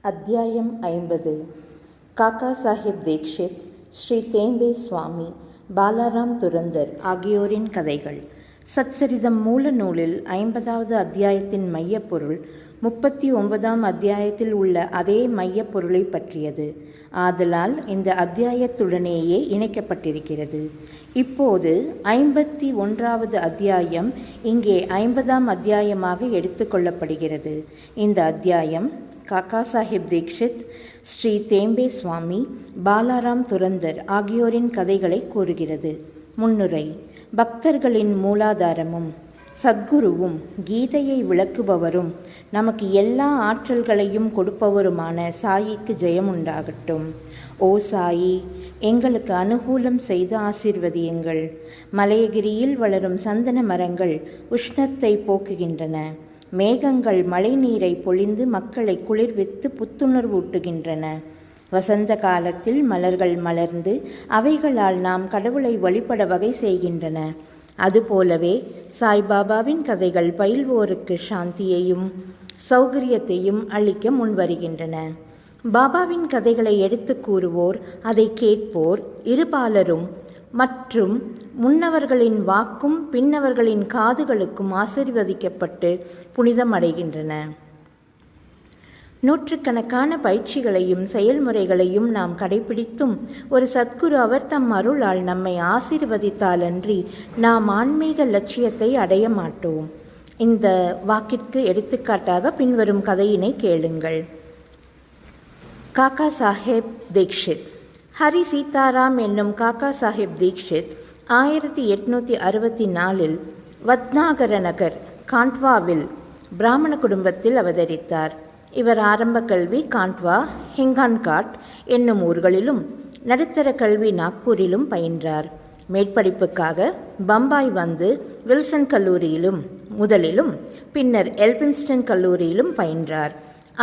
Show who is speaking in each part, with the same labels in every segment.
Speaker 1: அத்தியாயம் 50. காக்கா சாஹிப் தீக்ஷித், ஸ்ரீ தேம்பே சுவாமி, பாலாராம் துரந்தர் ஆகியோரின் கதைகள். சத்சரிதம் மூல நூலில் 50வது அத்தியாயத்தின் மையப்பொருள் 39ஆம் அத்தியாயத்தில் உள்ள அதே மையப்பொருளை பற்றியது. ஆதலால் இந்த அத்தியாயத்துடனேயே இணைக்கப்பட்டிருக்கிறது. இப்போது 51வது அத்தியாயம் இங்கே 50ஆம் அத்தியாயமாக எடுத்துக்கொள்ளப்படுகிறது. இந்த அத்தியாயம் காக்கா சாஹிப் தீக்ஷித், ஸ்ரீ தேம்பே சுவாமி, பாலாராம் துரந்தர் ஆகியோரின் கதைகளை கூறுகிறது. முன்னுரை. பக்தர்களின் மூலாதாரமும் சத்குருவும் கீதையை விளக்குபவரும் நமக்கு எல்லா ஆற்றல்களையும் கொடுப்பவருமான சாயிக்கு ஜெயமுண்டாகட்டும். ஓ சாயி, எங்களுக்கு அனுகூலம் செய்து ஆசீர்வதியுங்கள். மலையகிரியில் வளரும் சந்தன மரங்கள் உஷ்ணத்தை போக்குகின்றன. மேகங்கள் மழை நீரை பொழிந்து மக்களை குளிர்வித்து புத்துணர்வூட்டுகின்றன. வசந்த காலத்தில் மலர்கள் மலர்ந்து அவைகளால் நாம் கடவுளை வழிபட வகை செய்கின்றன. அதுபோலவே சாய்பாபாவின் கதைகள் பயில்வோருக்கு சாந்தியையும் சௌகரியத்தையும் அளிக்க முன்வருகின்றன. பாபாவின் கதைகளை எடுத்து கூறுவோர், அதை கேட்போர் இருபாலரும் மற்றும் முன்னவர்களின் வாக்கும் பின்னவர்களின் காதுகளுக்கும் ஆசீர்வதிக்கப்பட்டு புனிதம் அடைகின்றன. நூற்றுக்கணக்கான பயிற்சிகளையும் செயல்முறைகளையும் நாம் கடைபிடித்தும் ஒரு சத்குரு அவர் தம் அருளால் நம்மை ஆசீர்வதித்தாலன்றி நாம் ஆன்மீக லட்சியத்தை அடைய மாட்டோம். இந்த வாக்கிற்கு எடுத்துக்காட்டாக பின்வரும் கதையினை கேளுங்கள். காக்கா சாஹேப் தீக்ஷித். ஹரி சீதாராம் என்னும் காக்கா சாஹிப் தீக்ஷித் 1864 வத்நாகர நகர், காண்ட்வாவில் பிராமண குடும்பத்தில் அவதரித்தார். இவர் ஆரம்ப கல்வி காண்ட்வா, ஹிங்கான்காட் என்னும் ஊர்களிலும் நடுத்தர கல்வி நாக்பூரிலும் பயின்றார். மேற்படிப்புக்காக பம்பாய் வந்து வில்சன் கல்லூரியிலும் முதலிலும் பின்னர் எல்பின்ஸ்டன் கல்லூரியிலும் பயின்றார்.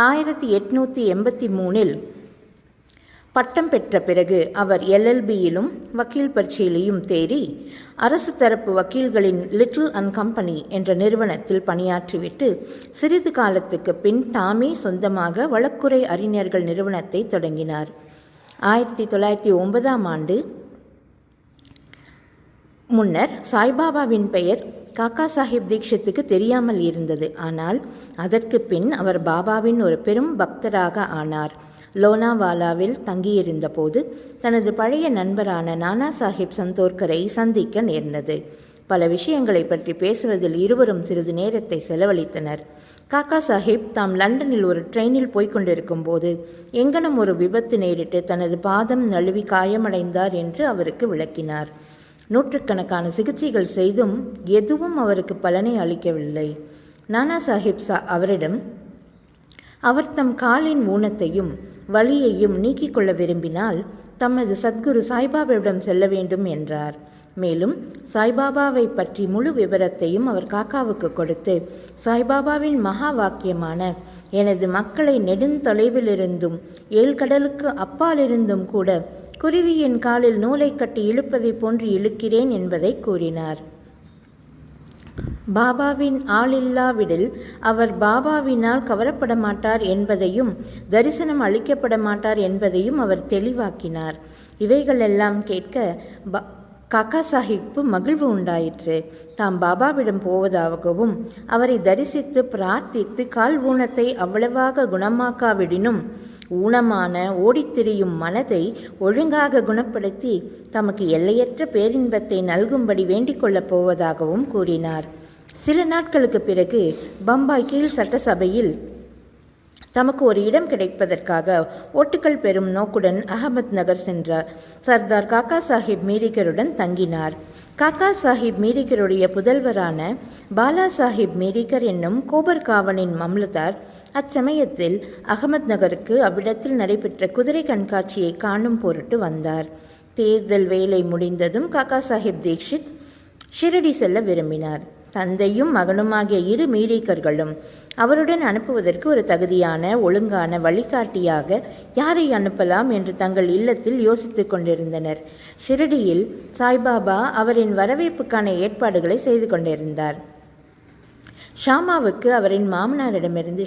Speaker 1: 1883 பட்டம் பெற்ற பிறகு அவர் LLBயிலும் வக்கீல் பரீட்சையிலும் தேறி அரசு தரப்பு வக்கீல்களின் லிட்டில் அண்ட் கம்பெனி என்ற நிறுவனத்தில் பணியாற்றிவிட்டு சிறிது காலத்துக்கு பின் தாமே சொந்தமாக வழக்குரை அறிஞர்கள் நிறுவனத்தை தொடங்கினார். 1909ஆம் ஆண்டு முன்னர் சாய்பாபாவின் பெயர் காக்கா சாஹிப் தீக்ஷித்துக்கு தெரியாமல் இருந்தது. ஆனால் அதற்கு பின் அவர் பாபாவின் ஒரு பெரும் பக்தராக ஆனார். லோனாவாலாவில் தங்கியிருந்த போது தனது பழைய நண்பரான நானா சாஹிப் சந்தோர்கரை சந்திக்க நேர்ந்தது. பல விஷயங்களை பற்றி பேசுவதில் இருவரும் சிறிது நேரத்தை செலவழித்தனர். காக்கா சாஹிப் தாம் லண்டனில் ஒரு ட்ரெயினில் போய்கொண்டிருக்கும் போது எங்கனும் ஒரு விபத்து நேரிட்டு தனது பாதம் நழுவி காயமடைந்தார் என்று அவருக்கு விளக்கினார். நூற்றுக்கணக்கான சிகிச்சைகள் செய்தும் எதுவும் அவருக்கு பலனை அளிக்கவில்லை. நானா சாஹிப் அவரிடம் அவர் தம் காலின் ஊனத்தையும் வலியையும் நீக்கிக் கொள்ள விரும்பினால் தமது சத்குரு சாய்பாபாவிடம் செல்ல வேண்டும் என்றார். மேலும் சாய்பாபாவை பற்றி முழு விவரத்தையும் அவர் காக்காவுக்கு கொடுத்து சாய்பாபாவின் மகா வாக்கியமான எனது மக்களை நெடுந்தொலைவிலிருந்தும் 7 கடலுக்கு அப்பாலிருந்தும் கூட குருவியின் காலில் நூலை கட்டி இழுப்பதை போன்று இழுக்கிறேன் என்பதை கூறினார். பாபாவின் ஆளில்லாவிடில் அவர் பாபாவினால் கவரப்பட மாட்டார் என்பதையும் தரிசனம் அளிக்கப்பட மாட்டார் என்பதையும் அவர் தெளிவாக்கினார். இவைகளெல்லாம் கேட்க காக்கா சாஹிப்பு மகிழ்வு உண்டாயிற்று. தாம் பாபாவிடம் போவதாகவும் அவரை தரிசித்து பிரார்த்தித்து கால் ஊனத்தை அவ்வளவாக குணமாக்காவிடினும் ஊனமான ஓடித்திரியும் மனதை ஒழுங்காக குணப்படுத்தி தமக்கு எல்லையற்ற பேரின்பத்தை நல்கும்படி வேண்டிக் கொள்ளப் போவதாகவும் கூறினார். சில நாட்களுக்கு பிறகு பம்பாய் கீழ் சட்டசபையில் தமக்கு ஒரு இடம் கிடைப்பதற்காக ஓட்டுக்கள் பெறும் நோக்குடன் அகமத் நகர் சென்றார். சர்தார் காக்கா சாஹிப் மீரிகருடன் தங்கினார். காக்கா சாஹிப் மீரிகருடைய புதல்வரான பாலா சாஹிப் மீரிகர் என்னும் கோபர்காவனின் மம்லதார் அச்சமயத்தில் அகமத் நகருக்கு அவ்விடத்தில் நடைபெற்ற குதிரை கண்காட்சியை காணும் பொருட்டு வந்தார். தேர்தல் வேலை முடிந்ததும் காக்கா சாஹிப் தீக்ஷித் ஷிரடி செல்ல விரும்பினார். தந்தையும் மகனுமாகிய 2 மீரிகர்களும் அவருடன் அனுப்புவதற்கு ஒரு தகுதியான ஒழுங்கான வழிகாட்டியாக யாரை அனுப்பலாம் என்று தங்கள் இல்லத்தில் யோசித்துக் கொண்டிருந்தனர். ஷிரடியில் சாய்பாபா அவரின் வரவேற்புக்கான ஏற்பாடுகளை செய்து கொண்டிருந்தார். ஷாமாவுக்கு அவரின் மாமனாரிடமிருந்து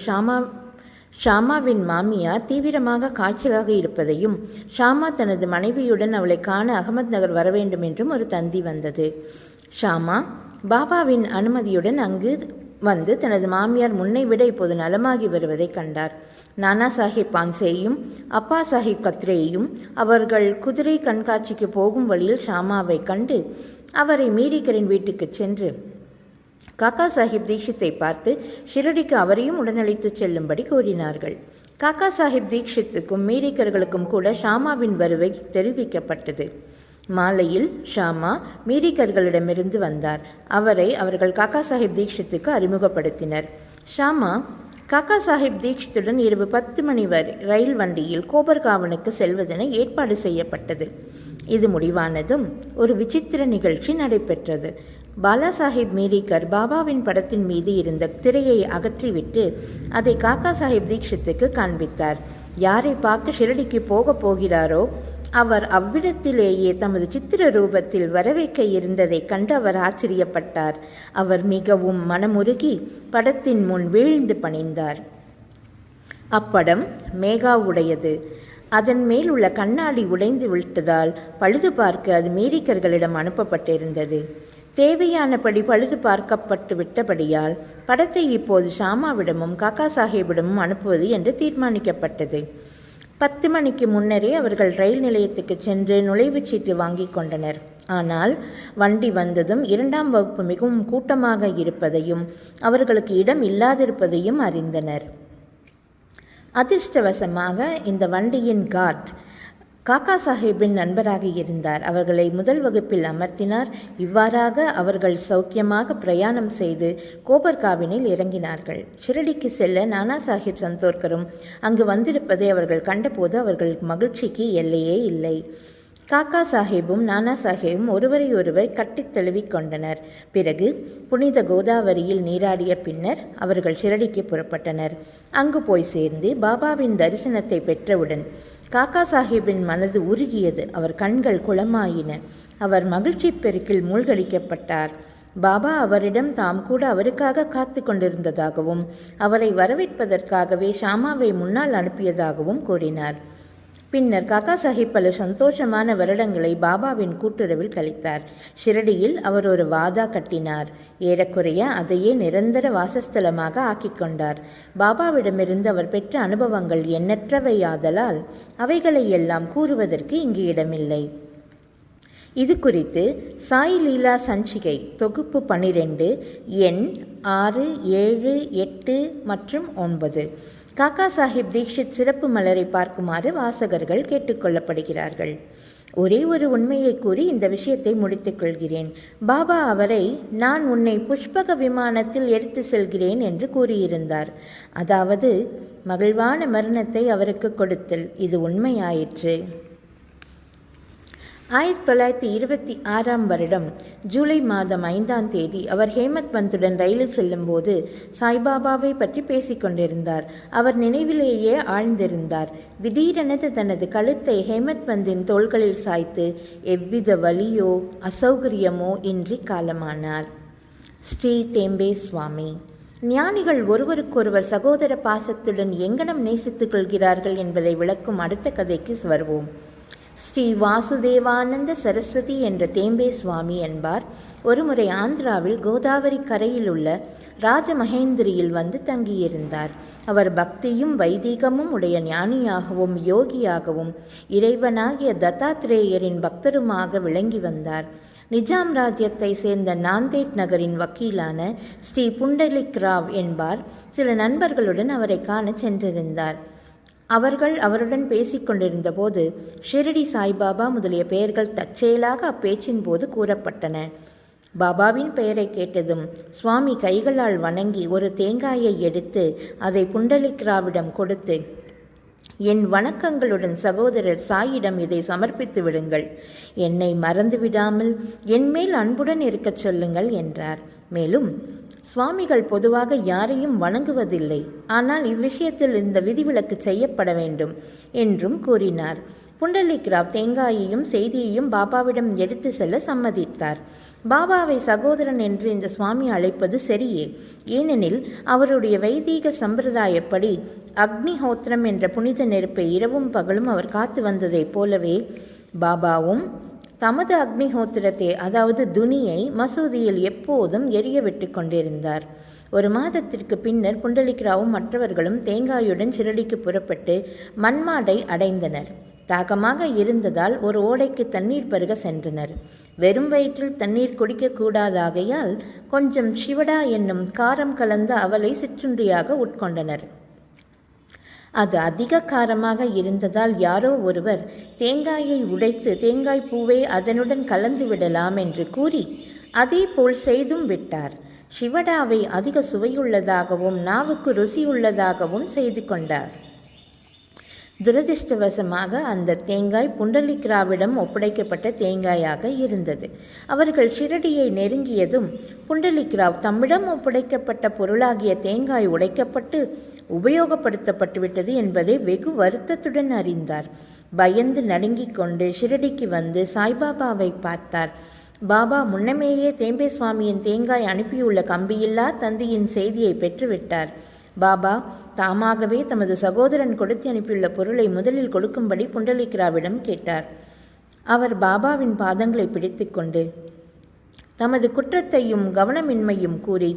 Speaker 1: ஷாமாவின் மாமியார் தீவிரமாக காய்ச்சலாக இருப்பதையும் ஷாமா தனது மனைவியுடன் அவளை காண அகமது நகர் வர வேண்டும் என்றும் ஒரு தந்தி வந்தது. ஷாமா பாபாவின் அனுமதியுடன் அங்கு வந்து தனது மாமியார் முன்னை விட இப்போது நலமாகி வருவதை கண்டார். நானா சாஹிப் பான்சேயும் அப்பா சாஹிப் கத்ரேயும் அவர்கள் குதிரை கண்காட்சிக்கு போகும் வழியில் ஷாமாவை கண்டு அவரை மீரிக்கரின் வீட்டுக்கு சென்று காக்கா சாஹிப் தீக்ஷித்தை பார்த்து ஷிரடிக்கு அவரையும் உடனழைத்து செல்லும்படி கூறினார்கள். காக்கா சாஹிப் தீக்ஷித்துக்கும் மீரிக்கர்களுக்கும் கூட ஷாமாவின் வருகை தெரிவிக்கப்பட்டது. மாலையில் ஷாமா மீரிக்கர்களிடமிருந்து வந்தார். அவர்கள் காக்கா சாஹிப் தீக்ஷித்துக்கு அறிமுகப்படுத்தினர். ஷாமா காக்கா சாஹிப் தீக்ஷித்துடன் இரவு 10 மணி வரை ரயில் வண்டியில் கோபர்காவனுக்கு செல்வதென ஏற்பாடு செய்யப்பட்டது. இது முடிவானதும் ஒரு விசித்திர நிகழ்ச்சி நடைபெற்றது. பாலாசாஹிப் மீரிக்கர் பாபாவின் படத்தின் மீது இருந்த திரையை அகற்றிவிட்டு அதை காக்கா சாஹிப் தீக்ஷித்துக்கு காண்பித்தார். யாரை பார்க்க ஷிரடிக்கு போகப் போகிறாரோ அவர் அவ்விடத்திலேயே தமது சித்திர ரூபத்தில் வரவேற்க இருந்ததை கண்டு அவர் ஆச்சரியப்பட்டார். அவர் மிகவும் மனமுருகி படத்தின் முன் வீழ்ந்து பணிந்தார். அப்படம் மேகாவுடையது. அதன் மேல் உள்ள கண்ணாடி உடைந்து விட்டதால் பழுது பார்க்க அது மீரிக்கர்களிடம் அனுப்பப்பட்டிருந்தது. தேவையானபடி பழுது பார்க்கப்பட்டு விட்டபடியால் படத்தை இப்போது ஷாமாவிடமும் காக்கா சாஹேபிடமும் அனுப்புவது என்று தீர்மானிக்கப்பட்டது. 10 மணிக்கு முன்னரே அவர்கள் ரயில் நிலையத்துக்கு சென்று நுழைவுச் சீட்டு வாங்கி கொண்டனர். ஆனால் வண்டி வந்ததும் 2ஆம் வகுப்பு மிகவும் கூட்டமாக இருப்பதையும் அவர்களுக்கு இடம் இல்லாதிருப்பதையும் அறிந்தனர். அதிர்ஷ்டவசமாக இந்த வண்டியின் கார்ட் காக்கா சாஹேபின் நண்பராக இருந்தார். அவர்களை முதல் வகுப்பில் அமர்த்தினார். இவ்வாறாக அவர்கள் சௌக்கியமாக பிரயாணம் செய்து கோபர்காவினில் இறங்கினார்கள். ஷிரடிக்கு செல்ல நானா சாஹிப் சந்தோர்கரும் அங்கு வந்திருப்பதை அவர்கள் கண்டபோது அவர்கள் மகிழ்ச்சிக்கு எல்லையே இல்லை. காக்கா சாஹேபும் நானா சாஹேபும் ஒருவரை ஒருவர் கட்டித் தழுவிக் கொண்டனர். பிறகு புனித கோதாவரியில் நீராடிய பின்னர் அவர்கள் ஷிரடிக்கு புறப்பட்டனர். அங்கு போய் சேர்ந்து பாபாவின் தரிசனத்தை பெற்றவுடன் காக்கா சாஹேபின் மனது உருகியது. அவர் கண்கள் குளமாயின. அவர் மகிழ்ச்சி பெருக்கில் மூழ்கடிக்கப்பட்டார். பாபா அவரிடம் தாம் கூட அவருக்காக காத்து கொண்டிருந்ததாகவும் அவரை வரவேற்பதற்காகவே ஷாமாவை முன்னால் அனுப்பியதாகவும் கூறினார். பின்னர் காக்கா சாஹிப் பல சந்தோஷமான வருடங்களை பாபாவின் கூட்டுறவில் கழித்தார். ஷிரடியில் அவர் ஒரு வாதா கட்டினார். ஏறக்குறைய அதையே நிரந்தர வாசஸ்தலமாக ஆக்கிக்கொண்டார். பாபாவிடமிருந்து அவர் பெற்ற அனுபவங்கள் எண்ணற்றவையாதலால் அவைகளை எல்லாம் கூறுவதற்கு இங்கு இடமில்லை. இது குறித்து சாய் லீலா சஞ்சிகை தொகுப்பு 12 எண் 6, 7, 8 மற்றும் 9 காக்கா சாஹிப் தீக்ஷித் சிறப்பு மலரை பார்க்குமாறு வாசகர்கள் கேட்டுக்கொள்ளப்படுகிறார்கள். ஒரே ஒரு உண்மையை கூறி இந்த விஷயத்தை முடித்துக் கொள்கிறேன். பாபா அவரை நான் உன்னை புஷ்பக விமானத்தில் எடுத்து செல்கிறேன் என்று கூறியிருந்தார். அதாவது மகிழ்வான மரணத்தை அவருக்கு கொடுத்தல். இது உண்மையாயிற்று. 1926ஆம் வருடம் ஜூலை மாதம் 5ஆம் தேதி அவர் ஹேமத் பந்துடன் ரயிலில் செல்லும்போது சாய்பாபாவை பற்றி பேசிக்கொண்டிருந்தார். அவர் நினைவிலேயே ஆழ்ந்திருந்தார். திடீரென தனது கழுத்தை ஹேமத் பந்தின் தோள்களில் சாய்த்து எவ்வித வலியோ அசௌகரியமோ இன்றி காலமானார். ஸ்ரீ தேம்பே சுவாமி. ஞானிகள் ஒருவருக்கொருவர் சகோதர பாசத்துடன் எங்கனம் நேசித்துக் கொள்கிறார்கள் என்பதை விளக்கும் அடுத்த கதைக்கு வருவோம். ஸ்ரீ வாசுதேவானந்த சரஸ்வதி என்ற தேம்பே சுவாமி என்பார் ஒருமுறை ஆந்திராவில் கோதாவரி கரையில் உள்ள ராஜமகேந்திரியில் வந்து தங்கியிருந்தார். அவர் பக்தியும் வைதீகமும் உடைய ஞானியாகவும் யோகியாகவும் இறைவனாகிய தத்தாத்ரேயரின் பக்தருமாக விளங்கி வந்தார். நிஜாம் ராஜ்யத்தை சேர்ந்த நாந்தேட் நகரின் வக்கீலான ஸ்ரீ புண்டலிக் ராவ் என்பார் சில நண்பர்களுடன் அவரை காண சென்றிருந்தார். அவர்கள் அவருடன் பேசிக்கொண்டிருந்த போது ஷிரடி சாய்பாபா முதலிய பெயர்கள் தற்செயலாக அப்பேச்சின் போது கூறப்பட்டன. பாபாவின் பெயரை கேட்டதும் சுவாமி கைகளால் வணங்கி ஒரு தேங்காயை எடுத்து அதை புண்டலிக் ராவிடம் கொடுத்து, என் வணக்கங்களுடன் சகோதரர் சாயிடம் இதை சமர்ப்பித்து விடுங்கள். என்னை மறந்து விடாமல் என்மேல் அன்புடன் இருக்கச் சொல்லுங்கள் என்றார். மேலும் சுவாமிகள் பொதுவாக யாரையும் வணங்குவதில்லை, ஆனால் இவ்விஷயத்தில் இந்த விதிவிலக்கு செய்யப்பட வேண்டும் என்றும் கூறினார். புண்டலீக்ராவ் தேங்காயையும் செய்தியையும் பாபாவிடம் எடுத்து செல்ல சம்மதித்தார். பாபாவை சகோதரன் என்று இந்த சுவாமி அழைப்பது சரியே, ஏனெனில் அவருடைய வைதீக சம்பிரதாயப்படி அக்னிஹோத்திரம் என்ற புனித நெருப்பை இரவும் பகலும் அவர் காத்து வந்ததைப் போலவே பாபாவும் தமது அக்னிஹோத்திரத்தை, அதாவது துனியை மசூதியில் எப்போதும் எரிய விட்டு கொண்டிருந்தார். ஒரு மாதத்திற்கு பின்னர் புண்டலீக்ராவும் மற்றவர்களும் தேங்காயுடன் ஷிரடிக்கு புறப்பட்டு மன்மாடை அடைந்தனர். தாகமாக இருந்ததால் ஒரு ஓடைக்கு தண்ணீர் பருக சென்றனர். வெறும் வயிற்றில் தண்ணீர் குடிக்கக்கூடாதாகையால் கொஞ்சம் சிவடா என்னும் காரம் கலந்த அவலை சிற்றுண்டியாக உட்கொண்டனர். அது அதிக காரமாக இருந்ததால் யாரோ ஒருவர் தேங்காயை உடைத்து தேங்காய் பூவை அதனுடன் கலந்து விடலாம் என்று கூறி அதே போல் செய்தும் விட்டார். சிவடாவை அதிக சுவையுள்ளதாகவும் நாவுக்கு ருசியுள்ளதாகவும் செய்து கொண்டார். துரதிருஷ்டவசமாக அந்த தேங்காய் புண்டலீக்ராவிடம் ஒப்படைக்கப்பட்ட தேங்காயாக இருந்தது. அவர்கள் ஷிரடியை நெருங்கியதும் புண்டலீக்ராவ் தம்மிடம் ஒப்படைக்கப்பட்ட பொருளாகிய தேங்காய் உடைக்கப்பட்டு உபயோகப்படுத்தப்பட்டுவிட்டது என்பதை வெகு வருத்தத்துடன் அறிந்தார். பயந்து நடுங்கிக் கொண்டு ஷிரடிக்கு வந்து சாய்பாபாவை பார்த்தார். பாபா முன்னமேயே தேம்பே சுவாமியின் தேங்காய் அனுப்பியுள்ள கம்பியில்லா தந்தியின் செய்தியை பெற்றுவிட்டார். பாபா தாமாகவே தமது சகோதரன் கொடுத்து அனுப்பியுள்ள பொருளை முதலில் கொடுக்கும்படி புண்டலீக்ராவிடம் கேட்டார். அவர் பாபாவின் பாதங்களை பிடித்து கொண்டு தமது குற்றத்தையும் கவனமின்மையும் கூறி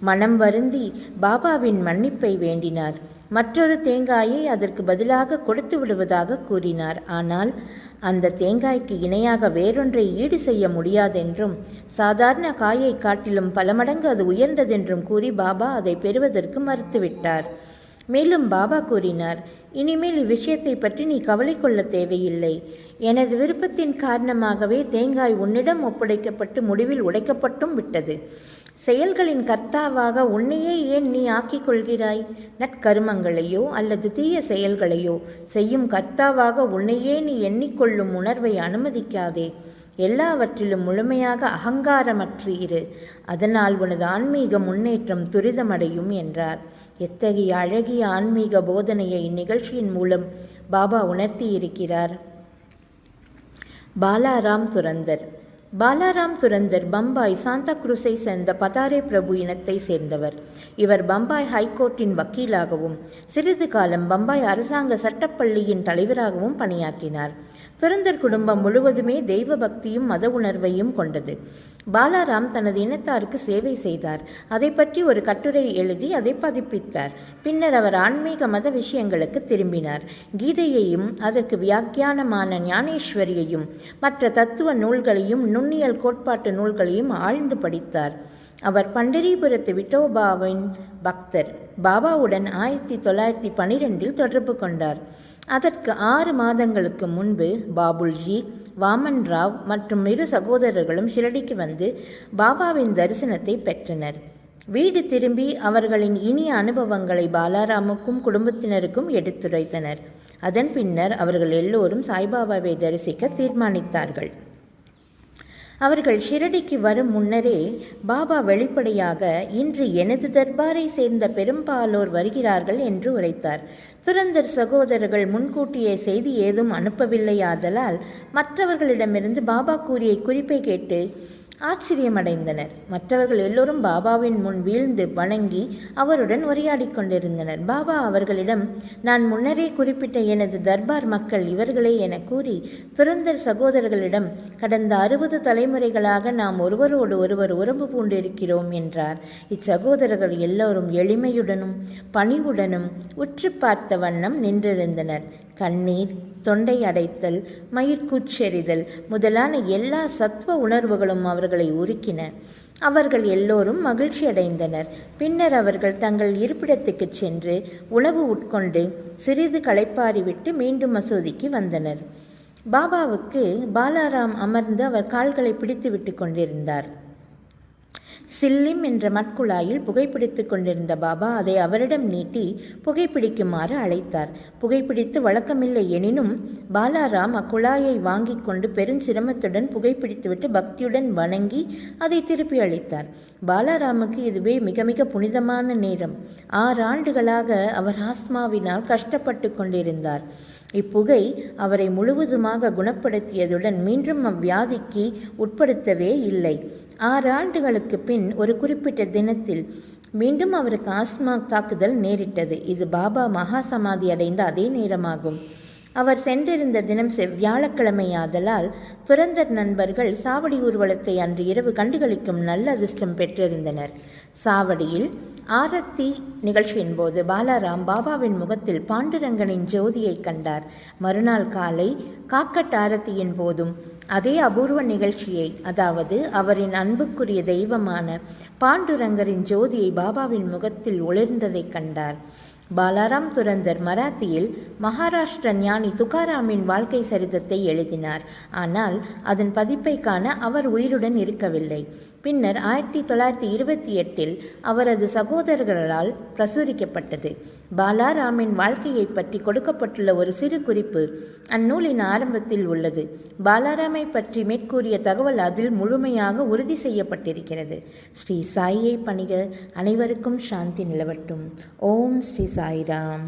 Speaker 1: மனம் வருந்தி பாபாவின் மன்னிப்பை வேண்டினார். மற்றொரு தேங்காயை அதற்கு பதிலாக கொடுத்து விடுவதாக கூறினார். ஆனால் அந்த தேங்காய்க்கு இணையாக வேறொன்றை ஈடு செய்ய முடியாதென்றும் சாதாரண காயை காட்டிலும் பல மடங்கு அது உயர்ந்ததென்றும் கூறி பாபா அதை பெறுவதற்கு மறுத்துவிட்டார். மேலும் பாபா கூறினார், இனிமேல் இவ்விஷயத்தை பற்றி நீ கவலை கொள்ள தேவையில்லை. எனது விருப்பத்தின் காரணமாகவே தேங்காய் உன்னிடம் ஒப்படைக்கப்பட்டு முடிவில் உடைக்கப்பட்டும் விட்டது. செயல்களின் கர்த்தாவாக உன்னையே ஏன் நீ ஆக்கிக் கொள்கிறாய்? நற்கருமங்களையோ அல்லது தீய செயல்களையோ செய்யும் கர்த்தாவாக உன்னையே நீ எண்ணிக்கொள்ளும் உணர்வை அனுமதிக்காதே. எல்லாவற்றிலும் முழுமையாக அகங்காரமற்று இரு. அதனால் உனது ஆன்மீக முன்னேற்றம் துரிதமடையும் என்றார். எத்தகைய அழகிய ஆன்மீக போதனையை இந்நிகழ்ச்சியின் மூலம் பாபா உணர்த்தியிருக்கிறார். பாலாராம் துரந்தர். பாலாராம் துரந்தர் பம்பாய் சாந்தா குரூஸை சேர்ந்த பதாரே பிரபு இனத்தை சேர்ந்தவர். இவர் பம்பாய் ஹைகோர்ட்டின் வக்கீலாகவும் சிறிது காலம் பம்பாய் அரசாங்க சட்டப்பள்ளியின் தலைவராகவும் பணியாற்றினார். துரந்தர் குடும்பம் முழுவதுமே தெய்வ பக்தியும் மத உணர்வையும் கொண்டது. பாலாராம் தனது இனத்தாருக்கு சேவை செய்தார். அதை பற்றி ஒரு கட்டுரை எழுதி அதை பதிப்பித்தார். பின்னர் அவர் ஆன்மீக மத விஷயங்களுக்கு திரும்பினார். கீதையையும் அதற்கு வியாக்கியானமான ஞானேஸ்வரியையும் மற்ற தத்துவ நூல்களையும் நுண்ணியல் கோட்பாட்டு நூல்களையும் ஆழ்ந்து படித்தார். அவர் பண்டரிபுரத்து விட்டோபாவின் பக்தர். பாபாவுடன் 1912 தொடர்பு கொண்டார். அதற்கு 6 மாதங்களுக்கு முன்பு பாபுல்ஜி, வாமன் ராவ் மற்றும் இரு சகோதரர்களும் ஷிரடிக்கு வந்து பாபாவின் தரிசனத்தை பெற்றனர். வீடு திரும்பி அவர்களின் இனிய அனுபவங்களை பாலாராமுக்கும் குடும்பத்தினருக்கும் எடுத்துரைத்தனர். அதன் பின்னர் அவர்கள் எல்லோரும் சாய்பாபாவை தரிசிக்க தீர்மானித்தார்கள். அவர்கள் ஷிரடிக்கு வரும் முன்னரே பாபா வெளிப்படையாக, இன்று எனது தர்பாரை சேர்ந்த பெரும்பாலோர் வருகிறார்கள் என்று உரைத்தார். துரந்தர் சகோதரர்கள் முன்கூட்டியே செய்தி ஏதும் அனுப்பவில்லையாதலால் மற்றவர்களிடமிருந்து பாபா கூறிய குறிப்பை கேட்டு ஆச்சரியமடைந்தனர். மற்றவர்கள் எல்லோரும் பாபாவின் முன் வீழ்ந்து வணங்கி அவருடன் உரையாடி கொண்டிருந்தனர். பாபா அவர்களிடம், நான் முன்னரே குறிப்பிட்ட எனது தர்பார் மக்கள் இவர்களே என கூறி துரந்தர் சகோதரர்களிடம், கடந்த 60 தலைமுறைகளாக நாம் ஒருவரோடு ஒருவர் உறவு பூண்டிருக்கிறோம் என்றார். இச்சகோதரர்கள் எல்லோரும் எளிமையுடனும் பணிவுடனும் உற்று பார்த்த வண்ணம் நின்றிருந்தனர். கண்ணீர், தொண்டை அடைத்தல், மயிர்கூச்செறிதல் முதலான எல்லா சத்துவ உணர்வுகளும் அவர்களை உருக்கின. அவர்கள் எல்லோரும் மகிழ்ச்சி அடைந்தனர். பின்னர் அவர்கள் தங்கள் இருப்பிடத்துக்கு சென்று உணவு உட்கொண்டு சிறிது களைப்பாறிவிட்டு மீண்டும் மசூதிக்கு வந்தனர். பாபாவுக்கு பாலாராம் அமர்ந்து அவர் கால்களை பிடித்து விட்டு கொண்டிருந்தார். சில்லிம் என்ற மட்குழாயில் புகைப்பிடித்து கொண்டிருந்த பாபா அதை அவரிடம் நீட்டி புகைப்பிடிக்குமாறு அழைத்தார். புகைப்பிடித்து வழக்கமில்லை எனினும் பாலாராம் அக்குழாயை வாங்கி கொண்டு பெருஞ்சிரமத்துடன் புகைப்பிடித்துவிட்டு பக்தியுடன் வணங்கி அதை திருப்பி அளித்தார். பாலாராமுக்கு இதுவே மிக மிக புனிதமான நேரம். 6 ஆண்டுகளாக அவர் ஆஸ்மாவினால் கஷ்டப்பட்டு கொண்டிருந்தார். இப்புகை அவரை முழுவதுமாக குணப்படுத்தியதுடன் மீண்டும் அவ்வியாதிக்கு உட்படுத்தவே இல்லை. 6 ஆண்டுகளுக்கு பின் ஒரு குறிப்பிட்ட தினத்தில் மீண்டும் அவருக்கு ஆஸ்மா தாக்குதல் நேரிட்டது. இது பாபா மகா சமாதி அடைந்த அதே நேரமாகும். அவர் சென்றிருந்த தினம் வியாழக்கிழமையாதலால் துறந்தர் நண்பர்கள் சாவடி ஊர்வலத்தை அன்று இரவு கண்டுகளிக்கும் நல்ல அதிர்ஷ்டம் பெற்றிருந்தனர். சாவடியில் ஆரத்தி நிகழ்ச்சியின் போது பாலாராம் பாபாவின் முகத்தில் பாண்டுரங்கனின் ஜோதியை கண்டார். மறுநாள் காலை காக்கட் ஆரத்தியின் போதும் அதே அபூர்வ நிகழ்ச்சியை, அதாவது அவரின் அன்புக்குரிய தெய்வமான பாண்டுரங்கரின் ஜோதியை பாபாவின் முகத்தில் ஒளிர்ந்ததை கண்டார். பாலாராம் துறந்தர் மராத்தியில் மகாராஷ்டிர ஞானி துகாராமின் வாழ்க்கை சரிதத்தை எழுதினார். ஆனால் அதன் பதிப்பை காண அவர் உயிருடன் இருக்கவில்லை. பின்னர் 1928இல் அவரது சகோதரர்களால் பிரசுரிக்கப்பட்டது. பாலாராமின் வாழ்க்கையை பற்றி கொடுக்கப்பட்டுள்ள ஒரு சிறு குறிப்பு அந்நூலின் ஆரம்பத்தில் உள்ளது. பாலாராமை பற்றி மேற்கூறிய தகவல் அதில் முழுமையாக உறுதி செய்யப்பட்டிருக்கிறது. ஸ்ரீ சாயியை பணிக. அனைவருக்கும் சாந்தி நிலவட்டும். ஓம் ஸ்ரீ சாய்ராம்.